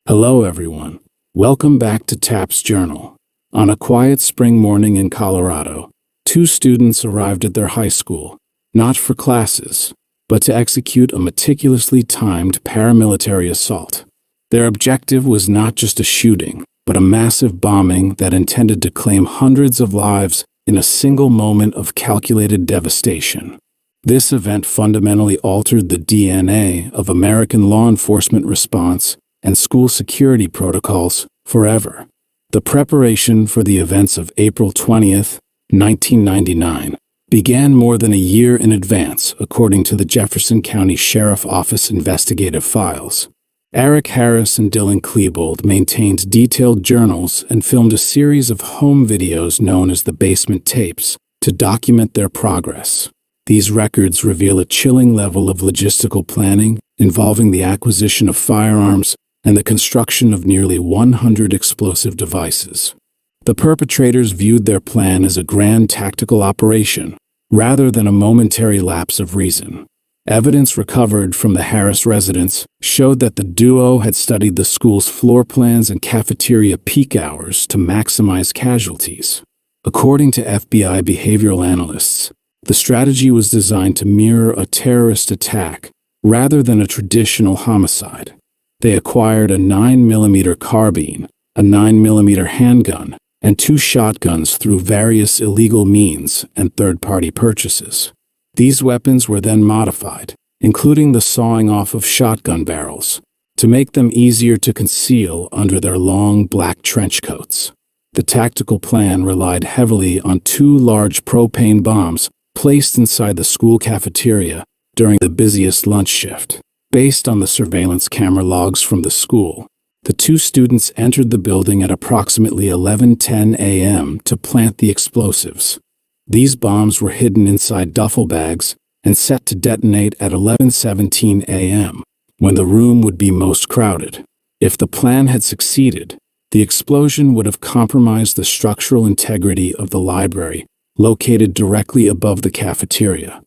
Hello everyone. Welcome back to TAP's Journal. On a quiet spring morning in Colorado, two students arrived at their high school, not for classes, but to execute a meticulously timed paramilitary assault. Their objective was not just a shooting, but a massive bombing that intended to claim hundreds of lives in a single moment of calculated devastation. This event fundamentally altered the DNA of American law enforcement response and school security protocols forever. The preparation for the events of April 20th, 1999, began more than a year in advance, according to the Jefferson County Sheriff Office investigative files. Eric Harris and Dylan Klebold maintained detailed journals and filmed a series of home videos known as the basement tapes to document their progress. These records reveal a chilling level of logistical planning involving the acquisition of firearms and the construction of nearly 100 explosive devices. The perpetrators viewed their plan as a grand tactical operation, rather than a momentary lapse of reason. Evidence recovered from the Harris residence showed that the duo had studied the school's floor plans and cafeteria peak hours to maximize casualties. According to FBI behavioral analysts, the strategy was designed to mirror a terrorist attack rather than a traditional homicide. They acquired a 9mm carbine, a 9mm handgun, and 2 shotguns through various illegal means and third-party purchases. These weapons were then modified, including the sawing off of shotgun barrels, to make them easier to conceal under their long black trench coats. The tactical plan relied heavily on 2 large propane bombs placed inside the school cafeteria during the busiest lunch shift. Based on the surveillance camera logs from the school, the 2 students entered the building at approximately 11:10 a.m. to plant the explosives. These bombs were hidden inside duffel bags and set to detonate at 11:17 a.m., when the room would be most crowded. If the plan had succeeded, the explosion would have compromised the structural integrity of the library, located directly above the cafeteria.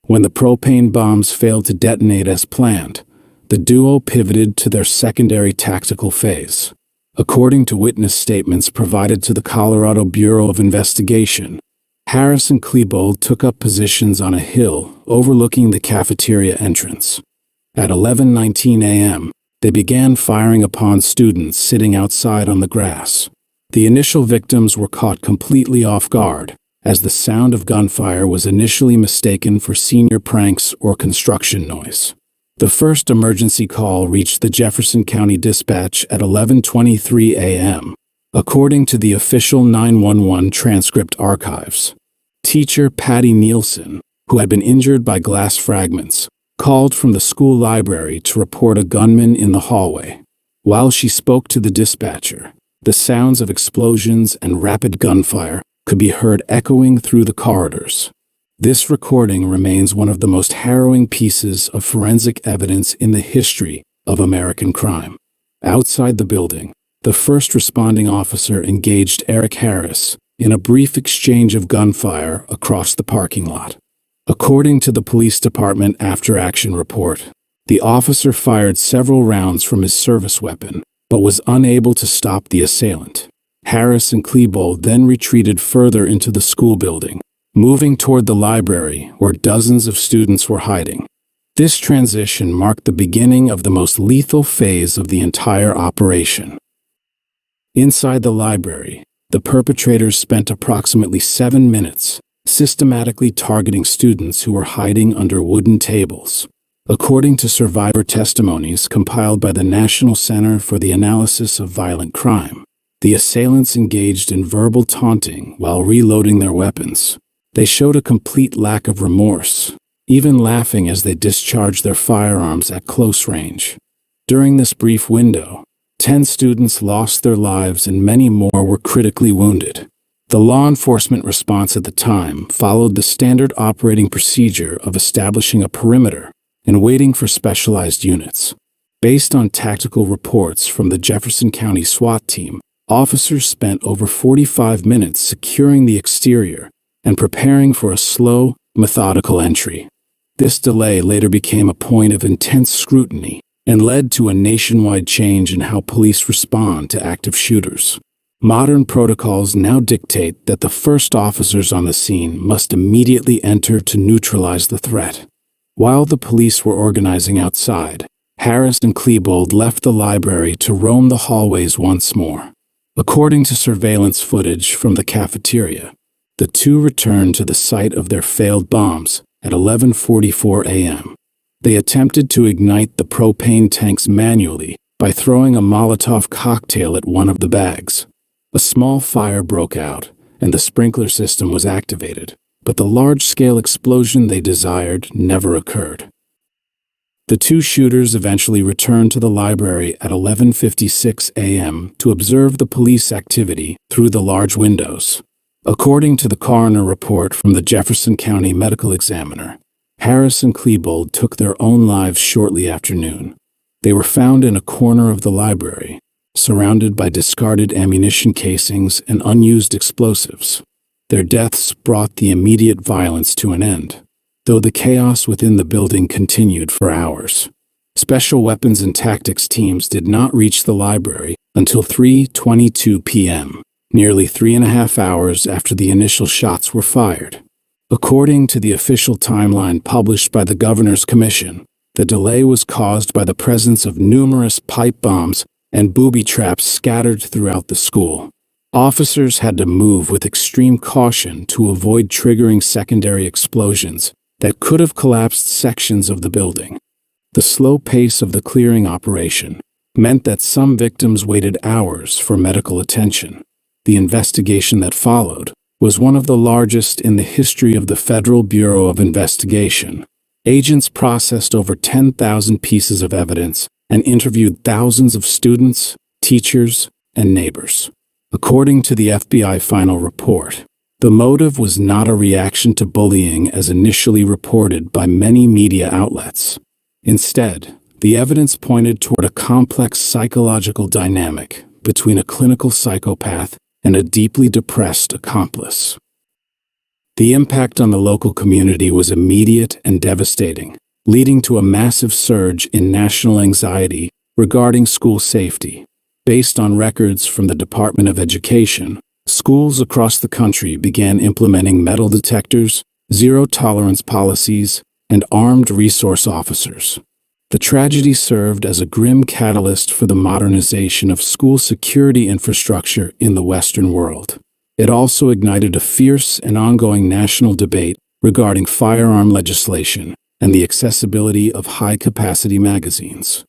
When the propane bombs failed to detonate as planned, the duo pivoted to their secondary tactical phase. According to witness statements provided to the Colorado Bureau of Investigation, Harris and Klebold took up positions on a hill overlooking the cafeteria entrance. At 11:19 a.m., they began firing upon students sitting outside on the grass. The initial victims were caught completely off guard, as the sound of gunfire was initially mistaken for senior pranks or construction noise. The first emergency call reached the Jefferson County Dispatch at 11:23 a.m., according to the official 911 transcript archives. Teacher Patty Nielsen, who had been injured by glass fragments, called from the school library to report a gunman in the hallway. While she spoke to the dispatcher, the sounds of explosions and rapid gunfire could be heard echoing through the corridors. This recording remains one of the most harrowing pieces of forensic evidence in the history of American crime. Outside the building, the first responding officer engaged Eric Harris in a brief exchange of gunfire across the parking lot. According to the police department after-action report, the officer fired several rounds from his service weapon, but was unable to stop the assailant. Harris and Klebold then retreated further into the school building, moving toward the library where dozens of students were hiding. This transition marked the beginning of the most lethal phase of the entire operation. Inside the library, the perpetrators spent approximately 7 minutes systematically targeting students who were hiding under wooden tables. According to survivor testimonies compiled by the National Center for the Analysis of Violent Crime, the assailants engaged in verbal taunting while reloading their weapons. They showed a complete lack of remorse, even laughing as they discharged their firearms at close range. During this brief window, 10 students lost their lives and many more were critically wounded. The law enforcement response at the time followed the standard operating procedure of establishing a perimeter and waiting for specialized units. Based on tactical reports from the Jefferson County SWAT team, officers spent over 45 minutes securing the exterior and preparing for a slow, methodical entry. This delay later became a point of intense scrutiny and led to a nationwide change in how police respond to active shooters. Modern protocols now dictate that the first officers on the scene must immediately enter to neutralize the threat. While the police were organizing outside, Harris and Klebold left the library to roam the hallways once more. According to surveillance footage from the cafeteria, the two returned to the site of their failed bombs at 11:44 a.m. They attempted to ignite the propane tanks manually by throwing a Molotov cocktail at one of the bags. A small fire broke out, and the sprinkler system was activated, but the large-scale explosion they desired never occurred. The two shooters eventually returned to the library at 11:56 a.m. to observe the police activity through the large windows. According to the coroner report from the Jefferson County Medical Examiner, Harris and Klebold took their own lives shortly after noon. They were found in a corner of the library, surrounded by discarded ammunition casings and unused explosives. Their deaths brought the immediate violence to an end, though the chaos within the building continued for hours. Special weapons and tactics teams did not reach the library until 3:22 p.m., nearly 3.5 hours after the initial shots were fired. According to the official timeline published by the Governor's Commission, the delay was caused by the presence of numerous pipe bombs and booby traps scattered throughout the school. Officers had to move with extreme caution to avoid triggering secondary explosions that could have collapsed sections of the building. The slow pace of the clearing operation meant that some victims waited hours for medical attention. The investigation that followed was one of the largest in the history of the Federal Bureau of Investigation. Agents processed over 10,000 pieces of evidence and interviewed thousands of students, teachers, and neighbors. According to the FBI final report, the motive was not a reaction to bullying as initially reported by many media outlets. Instead, the evidence pointed toward a complex psychological dynamic between a clinical psychopath and a deeply depressed accomplice. The impact on the local community was immediate and devastating, leading to a massive surge in national anxiety regarding school safety. Based on records from the Department of Education, schools across the country began implementing metal detectors, zero-tolerance policies, and armed resource officers. The tragedy served as a grim catalyst for the modernization of school security infrastructure in the Western world. It also ignited a fierce and ongoing national debate regarding firearm legislation and the accessibility of high-capacity magazines.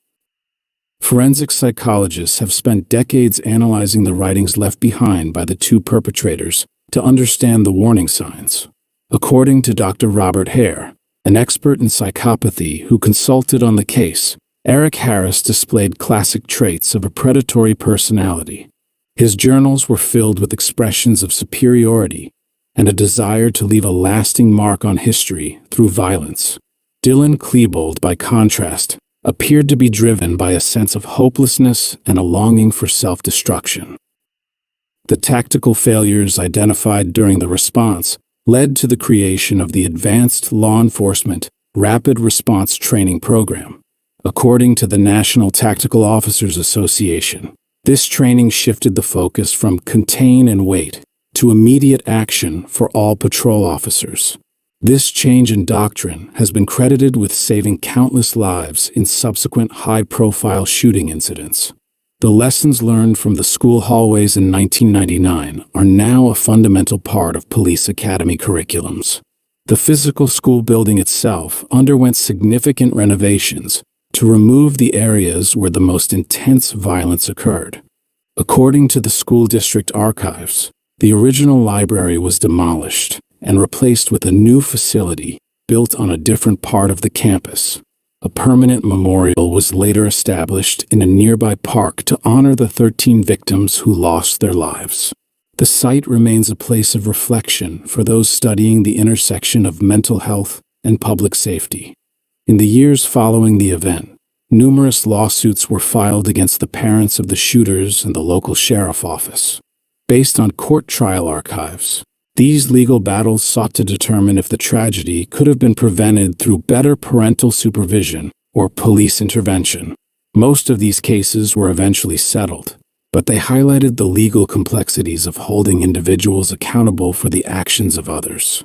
Forensic psychologists have spent decades analyzing the writings left behind by the two perpetrators to understand the warning signs. According to Dr. Robert Hare, an expert in psychopathy who consulted on the case, Eric Harris displayed classic traits of a predatory personality. His journals were filled with expressions of superiority and a desire to leave a lasting mark on history through violence. Dylan Klebold, by contrast, appeared to be driven by a sense of hopelessness and a longing for self-destruction. The tactical failures identified during the response led to the creation of the Advanced Law Enforcement Rapid Response Training Program. According to the National Tactical Officers Association, this training shifted the focus from contain and wait to immediate action for all patrol officers. This change in doctrine has been credited with saving countless lives in subsequent high-profile shooting incidents. The lessons learned from the school hallways in 1999 are now a fundamental part of police academy curriculums. The physical school building itself underwent significant renovations to remove the areas where the most intense violence occurred. According to the school district archives, the original library was demolished and replaced with a new facility built on a different part of the campus. A permanent memorial was later established in a nearby park to honor the 13 victims who lost their lives. The site remains a place of reflection for those studying the intersection of mental health and public safety. In the years following the event, numerous lawsuits were filed against the parents of the shooters and the local sheriff office. Based on court trial archives, these legal battles sought to determine if the tragedy could have been prevented through better parental supervision or police intervention. Most of these cases were eventually settled, but they highlighted the legal complexities of holding individuals accountable for the actions of others.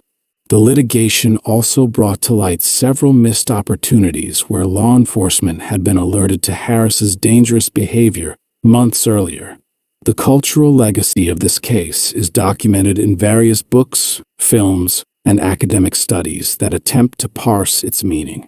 The litigation also brought to light several missed opportunities where law enforcement had been alerted to Harris's dangerous behavior months earlier. The cultural legacy of this case is documented in various books, films, and academic studies that attempt to parse its meaning.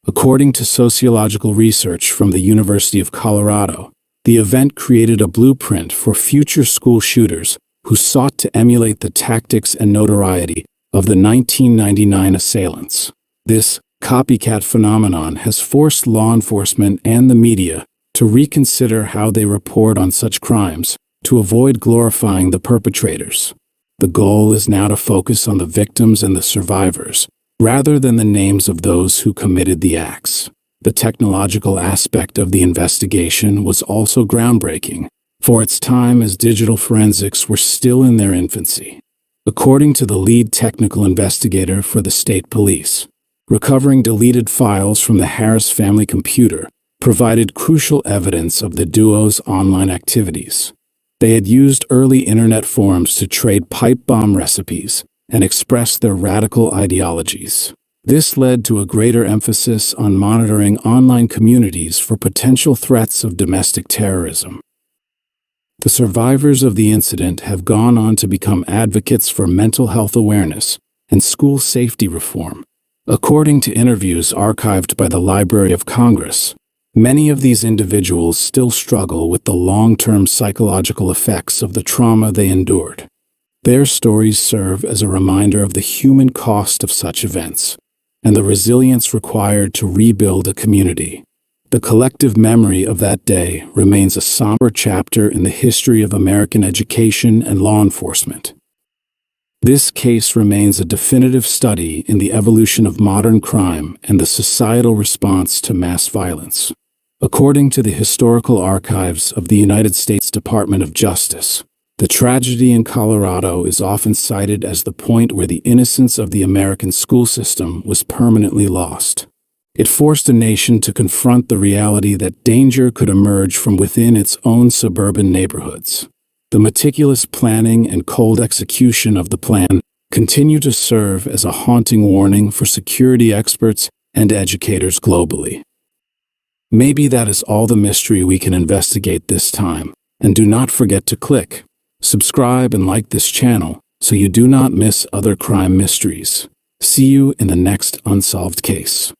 According to sociological research from the University of Colorado, the event created a blueprint for future school shooters who sought to emulate the tactics and notoriety of the 1999 assailants. This copycat phenomenon has forced law enforcement and the media to reconsider how they report on such crimes to avoid glorifying the perpetrators. The goal is now to focus on the victims and the survivors, rather than the names of those who committed the acts. The technological aspect of the investigation was also groundbreaking, for its time as digital forensics were still in their infancy. According to the lead technical investigator for the state police, recovering deleted files from the Harris family computer provided crucial evidence of the duo's online activities. They had used early internet forums to trade pipe bomb recipes and express their radical ideologies. This led to a greater emphasis on monitoring online communities for potential threats of domestic terrorism. The survivors of the incident have gone on to become advocates for mental health awareness and school safety reform. According to interviews archived by the Library of Congress, many of these individuals still struggle with the long-term psychological effects of the trauma they endured. Their stories serve as a reminder of the human cost of such events and the resilience required to rebuild a community. The collective memory of that day remains a somber chapter in the history of American education and law enforcement. This case remains a definitive study in the evolution of modern crime and the societal response to mass violence. According to the Historical Archives of the United States Department of Justice, the tragedy in Colorado is often cited as the point where the innocence of the American school system was permanently lost. It forced a nation to confront the reality that danger could emerge from within its own suburban neighborhoods. The meticulous planning and cold execution of the plan continue to serve as a haunting warning for security experts and educators globally. Maybe that is all the mystery we can investigate this time, and do not forget to click subscribe and like this channel so you do not miss other crime mysteries. See you in the next unsolved case.